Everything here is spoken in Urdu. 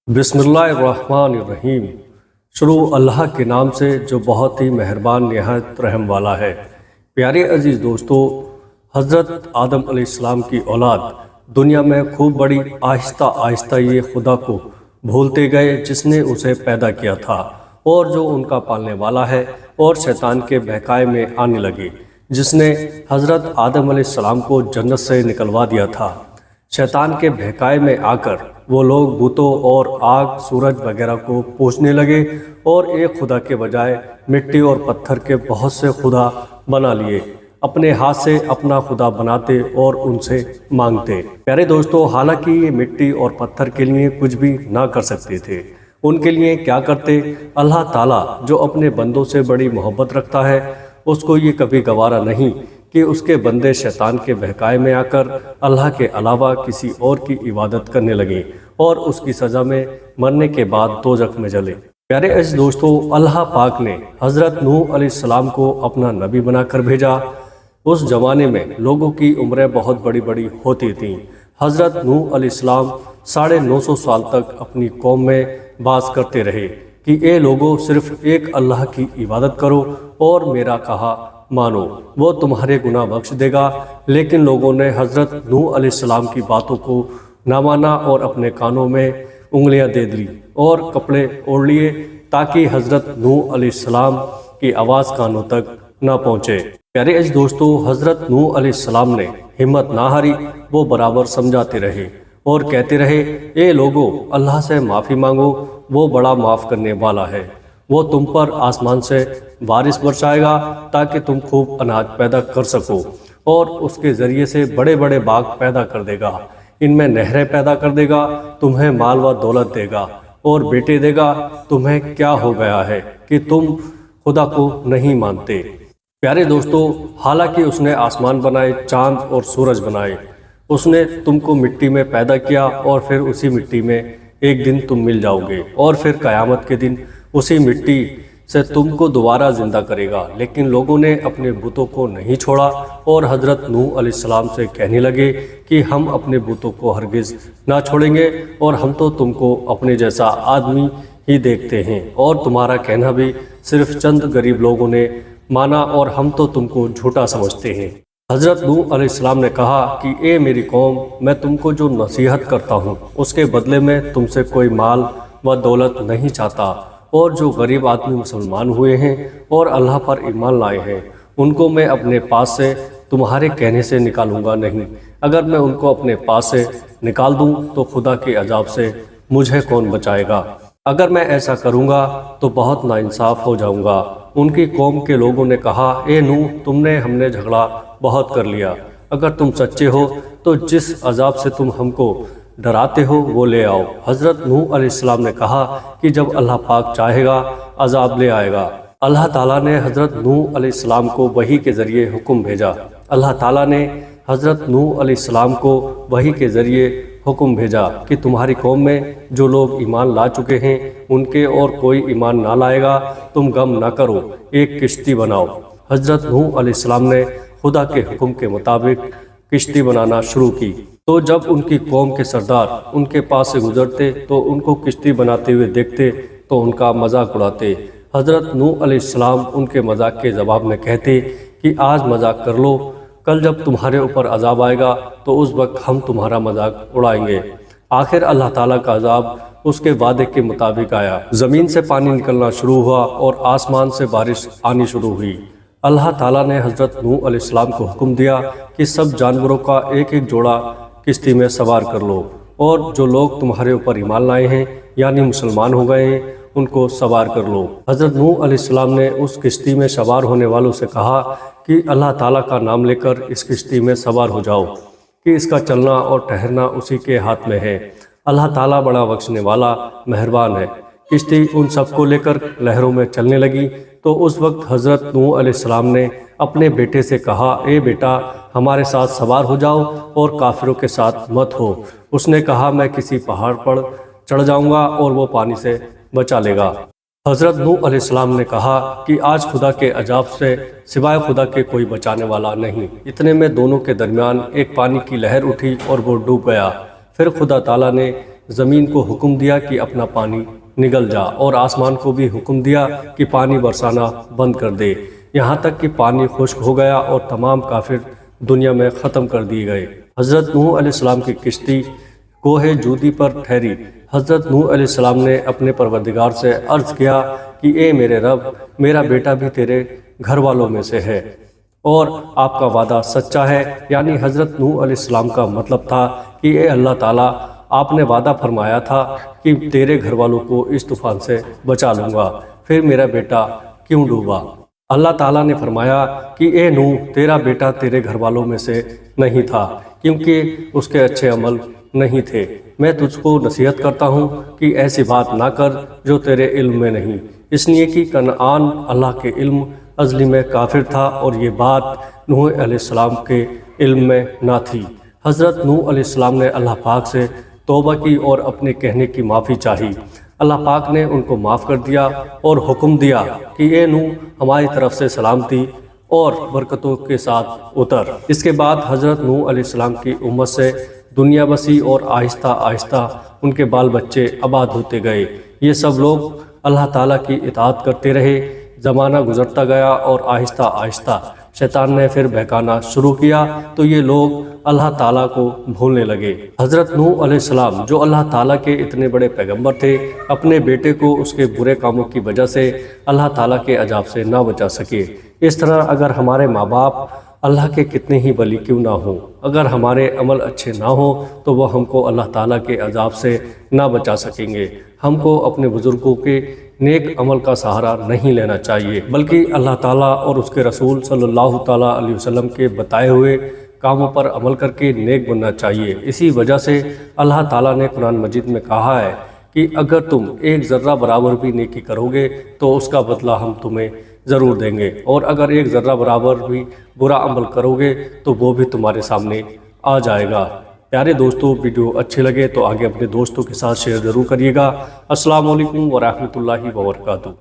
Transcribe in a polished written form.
بسم اللہ الرحمن الرحیم۔ شروع اللہ کے نام سے جو بہت ہی مہربان نہایت رحم والا ہے۔ پیارے عزیز دوستو، حضرت آدم علیہ السلام کی اولاد دنیا میں خوب بڑی آہستہ آہستہ یہ خدا کو بھولتے گئے جس نے اسے پیدا کیا تھا اور جو ان کا پالنے والا ہے، اور شیطان کے بہکائے میں آنے لگے جس نے حضرت آدم علیہ السلام کو جنت سے نکلوا دیا تھا۔ شیطان کے بہکائے میں آ کر وہ لوگ بتوں اور آگ، سورج وغیرہ کو پوجنے لگے اور ایک خدا کے بجائے مٹی اور پتھر کے بہت سے خدا بنا لیے، اپنے ہاتھ سے اپنا خدا بناتے اور ان سے مانگتے۔ پیارے دوستو، حالانکہ یہ مٹی اور پتھر کے لیے کچھ بھی نہ کر سکتے تھے، ان کے لیے کیا کرتے؟ اللہ تعالیٰ جو اپنے بندوں سے بڑی محبت رکھتا ہے، اس کو یہ کبھی گوارا نہیں کہ اس کے بندے شیطان کے بہکائے میں آ کر اللہ کے علاوہ کسی اور کی عبادت کرنے لگے اور اس کی سزا میں مرنے کے بعد دوزخ میں جلے۔ پیارے عزیز دوستو، اللہ پاک نے حضرت نوح علیہ السلام کو اپنا نبی بنا کر بھیجا۔ اس زمانے میں لوگوں کی عمریں بہت بڑی بڑی ہوتی تھیں۔ حضرت نوح علیہ السلام 950 سال تک اپنی قوم میں باز کرتے رہے کہ اے لوگو، صرف ایک اللہ کی عبادت کرو اور میرا کہا مانو، وہ تمہارے گناہ بخش دے گا۔ لیکن لوگوں نے حضرت نوح علیہ السلام کی باتوں کو نہ مانا اور اپنے کانوں میں انگلیاں دے دی اور کپڑے اوڑھ لیے تاکہ حضرت نوح علیہ السلام کی آواز کانوں تک نہ پہنچے۔ پیارے عزیز دوستو، حضرت نوح علیہ السلام نے ہمت نہ ہاری، وہ برابر سمجھاتے رہے اور کہتے رہے، اے لوگو، اللہ سے معافی مانگو، وہ بڑا معاف کرنے والا ہے۔ وہ تم پر آسمان سے بارش برسائے گا تاکہ تم خوب اناج پیدا کر سکو، اور اس کے ذریعے سے بڑے بڑے باغ پیدا کر دے گا، ان میں نہریں پیدا کر دے گا، تمہیں مال و دولت دے گا اور بیٹے دے گا۔ تمہیں کیا ہو گیا ہے کہ تم خدا کو نہیں مانتے؟ پیارے دوستو، حالانکہ اس نے آسمان بنائے، چاند اور سورج بنائے، اس نے تم کو مٹی میں پیدا کیا اور پھر اسی مٹی میں ایک دن تم مل جاؤ گے اور پھر قیامت کے دن اسی مٹی سے تم کو دوبارہ زندہ کرے گا۔ لیکن لوگوں نے اپنے بتوں کو نہیں چھوڑا اور حضرت نوح علیہ السلام سے کہنے لگے کہ ہم اپنے بتوں کو ہرگز نہ چھوڑیں گے، اور ہم تو تم کو اپنے جیسا آدمی ہی دیکھتے ہیں، اور تمہارا کہنا بھی صرف چند غریب لوگوں نے مانا اور ہم تو تم کو جھوٹا سمجھتے ہیں۔ حضرت نوح علیہ السلام نے کہا کہ اے میری قوم، میں تم کو جو نصیحت کرتا ہوں اس کے بدلے میں تم سے کوئی مال و دولت نہیں چاہتا، اور جو غریب آدمی مسلمان ہوئے ہیں اور اللہ پر ایمان لائے ہیں، ان کو میں اپنے پاس سے تمہارے کہنے سے نکالوں گا نہیں۔ اگر میں ان کو اپنے پاس سے نکال دوں تو خدا کے عذاب سے مجھے کون بچائے گا؟ اگر میں ایسا کروں گا تو بہت ناانصاف ہو جاؤں گا۔ ان کی قوم کے لوگوں نے کہا، اے نوح، ہم نے جھگڑا بہت کر لیا، اگر تم سچے ہو تو جس عذاب سے تم ہم کو ڈراتے ہو وہ لے آؤ۔ حضرت نوح علیہ السلام نے کہا کہ جب اللہ پاک چاہے گا عذاب لے آئے گا۔ اللہ تعالیٰ نے حضرت نوح علیہ السلام کو وحی کے ذریعے حکم بھیجا۔ اللہ تعالیٰ نے حضرت نوح علیہ السلام کو وحی کے ذریعے حکم بھیجا کہ تمہاری قوم میں جو لوگ ایمان لا چکے ہیں ان کے اور کوئی ایمان نہ لائے گا، تم غم نہ کرو، ایک کشتی بناؤ۔ حضرت نوح علیہ السلام نے خدا کے حکم کے مطابق کشتی بنانا شروع کی۔ تو جب ان کی قوم کے سردار ان کے پاس سے گزرتے تو ان کو کشتی بناتے ہوئے دیکھتے تو ان کا مذاق اڑاتے۔ حضرت نوح علیہ السلام ان کے مذاق کے جواب میں کہتے کہ آج مذاق کر لو، کل جب تمہارے اوپر عذاب آئے گا تو اس وقت ہم تمہارا مذاق اڑائیں گے۔ آخر اللہ تعالیٰ کا عذاب اس کے وعدے کے مطابق آیا، زمین سے پانی نکلنا شروع ہوا اور آسمان سے بارش آنی شروع ہوئی۔ اللہ تعالیٰ نے حضرت نوح علیہ السلام کو حکم دیا کہ سب جانوروں کا ایک ایک جوڑا کشتی میں سوار کر لو، اور جو لوگ تمہارے اوپر ایمان لائے ہیں یعنی مسلمان ہو گئے ہیں ان کو سوار کر لو۔ حضرت نوح علیہ السلام نے اس کشتی میں سوار ہونے والوں سے کہا کہ اللہ تعالیٰ کا نام لے کر اس کشتی میں سوار ہو جاؤ کہ اس کا چلنا اور ٹھہرنا اسی کے ہاتھ میں ہے۔ اللہ تعالیٰ بڑا بخشنے والا مہربان ہے۔ کشتی ان سب کو لے کر لہروں میں چلنے لگی تو اس وقت حضرت نوح علیہ السلام نے اپنے بیٹے سے کہا، اے بیٹا، ہمارے ساتھ سوار ہو جاؤ اور کافروں کے ساتھ مت ہو۔ اس نے کہا، میں کسی پہاڑ پر چڑھ جاؤں گا اور وہ پانی سے بچا لے گا۔ حضرت نوح علیہ السلام نے کہا کہ آج خدا کے عذاب سے سوائے خدا کے کوئی بچانے والا نہیں۔ اتنے میں دونوں کے درمیان ایک پانی کی لہر اٹھی اور وہ ڈوب گیا۔ پھر خدا تعالیٰ نے زمین کو حکم دیا کہ اپنا پانی نگل جا، اور آسمان کو بھی حکم دیا کہ پانی برسانا بند کر دے، یہاں تک کہ پانی خشک ہو گیا اور تمام کافر دنیا میں ختم کر دیے گئے۔ حضرت نوح علیہ السلام کی کشتی کوہ جودی پر ٹھہری۔ حضرت نوح علیہ السلام نے اپنے پروردگار سے عرض کیا کہ اے میرے رب، میرا بیٹا بھی تیرے گھر والوں میں سے ہے اور آپ کا وعدہ سچا ہے۔ یعنی حضرت نوح علیہ السلام کا مطلب تھا کہ اے اللہ تعالیٰ، آپ نے وعدہ فرمایا تھا کہ تیرے گھر والوں کو اس طوفان سے بچا لوں گا، پھر میرا بیٹا کیوں ڈوبا؟ اللہ تعالیٰ نے فرمایا کہ اے نوح، تیرا بیٹا تیرے گھر والوں میں سے نہیں تھا کیونکہ اس کے اچھے عمل نہیں تھے۔ میں تجھ کو نصیحت کرتا ہوں کہ ایسی بات نہ کر جو تیرے علم میں نہیں، اس لیے کہ کنعان اللہ کے علم ازلی میں کافر تھا اور یہ بات نوح علیہ السلام کے علم میں نہ تھی۔ حضرت نوح علیہ السلام نے اللہ پاک سے توبہ کی اور اپنے کہنے کی معافی چاہی۔ اللہ پاک نے ان کو معاف کر دیا اور حکم دیا کہ اے نوح، ہماری طرف سے سلامتی اور برکتوں کے ساتھ اتر۔ اس کے بعد حضرت نوح علیہ السلام کی امت سے دنیا بسی اور آہستہ آہستہ ان کے بال بچے آباد ہوتے گئے۔ یہ سب لوگ اللہ تعالیٰ کی اطاعت کرتے رہے۔ زمانہ گزرتا گیا اور آہستہ آہستہ شیطان نے پھر بہکانا شروع کیا تو یہ لوگ اللہ تعالیٰ کو بھولنے لگے۔ حضرت نوح علیہ السلام جو اللہ تعالیٰ کے اتنے بڑے پیغمبر تھے، اپنے بیٹے کو اس کے برے کاموں کی وجہ سے اللہ تعالیٰ کے عذاب سے نہ بچا سکے۔ اس طرح اگر ہمارے ماں باپ اللہ کے کتنے ہی ولی کیوں نہ ہوں، اگر ہمارے عمل اچھے نہ ہوں تو وہ ہم کو اللہ تعالیٰ کے عذاب سے نہ بچا سکیں گے۔ ہم کو اپنے بزرگوں کے نیک عمل کا سہارا نہیں لینا چاہیے، بلکہ اللہ تعالیٰ اور اس کے رسول صلی اللہ تعالیٰ علیہ وسلم کے بتائے ہوئے کاموں پر عمل کر کے نیک بننا چاہیے۔ اسی وجہ سے اللہ تعالیٰ نے قرآن مجید میں کہا ہے کہ اگر تم ایک ذرہ برابر بھی نیکی کرو گے تو اس کا بدلہ ہم تمہیں ضرور دیں گے، اور اگر ایک ذرہ برابر بھی برا عمل کرو گے تو وہ بھی تمہارے سامنے آ جائے گا۔ پیارے دوستو، ویڈیو اچھے لگے تو آگے اپنے دوستوں کے ساتھ شیئر ضرور کریے گا۔ السلام علیکم ورحمۃ اللہ وبرکاتہ۔